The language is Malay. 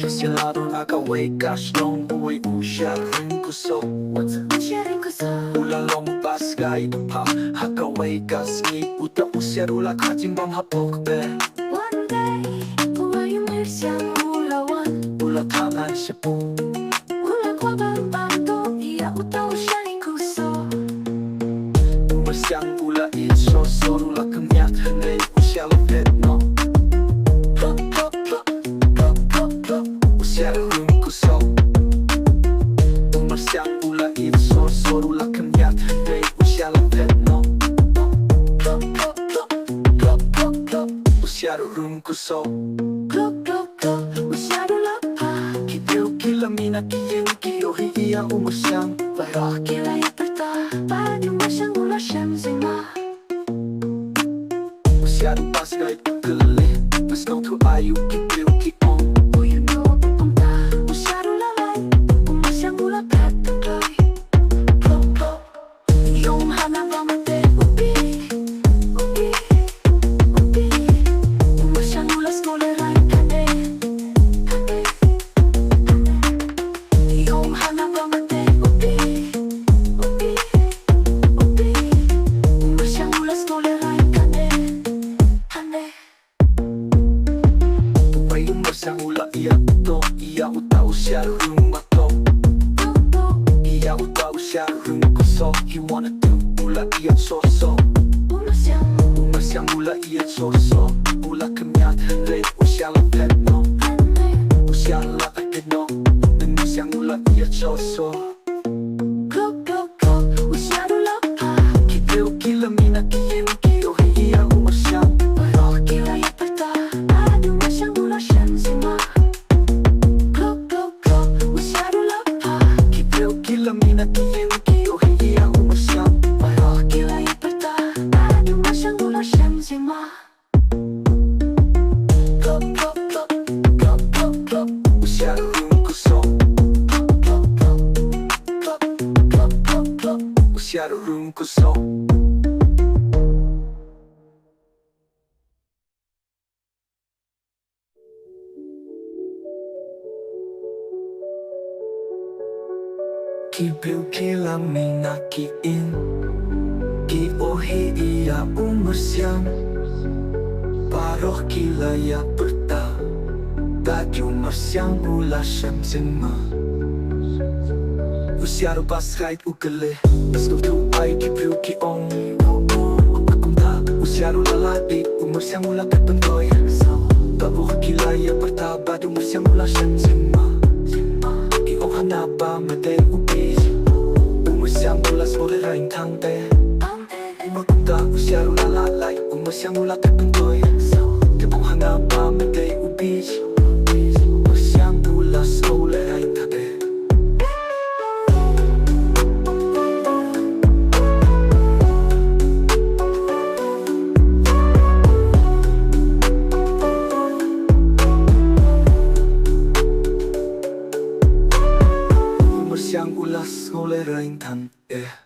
Selado nakawaikas nung buhay usya rin kuso Ulalong basgay pa hakawaikas ni uta usyarula kajingbang hapok be One day buhay siyang ulawan Ulatangan siya po Ula kwa bando iya uta usya rin kuso Umasyang ula itso sorula kamyat hanay usyalo petno Usyalo rin kuso Umasyang ula itso sorula kamyat hanay usyalo petno Usyalo rin kuso Usyarula pa Kipiu kilamina kiyuki ohiya umasyang Baroh kila yaperta Padi masyang ula siyang zima Usyalo basgay pagkali Mas nung tu ayu kipiu kiong Uyu no pupunta Usyarula lay Umasyang ula patuloy Yung hanapang mate upi Upi Upi Umasyang ula skoleray kane Kane Yung hanapang mate upi Upi Upi Umasyang ula skoleray kane Kane Pupay umasyang ula iya to Iya uta usyalo rumato Iya uta usyalo rumakuso You wanna do ula iya soso Umasyang ula iya soso Ula kamyat hanay usyalo petno Usyalo akino Umasyang ula iya soso Kipiu kilamina kiyuki ohiya umasyang Kipiu kilamina kiyuki ohiya umasyang Usyalo rumakuso Usyalo rumakuso Kipiu kilamina kiin Ki ohi iya umasyang Paroh kilaya perta Baju masyang ula siyang zima Usyaro basgay ukale Mas nung tu ayu kipiu kiong Usyaro lalati umasyang ula pepentoy Babuh kilaya perta Baju masyang ula siyang zima Iong hanapa mate upis Umasyang ula skoleraing tangte Magpunta usyaro lalalay Umasyang ula pepentoy Kapong hanapa mate upis Umasyang ula skoleraing tangte Umasyang ula skoleraing tangte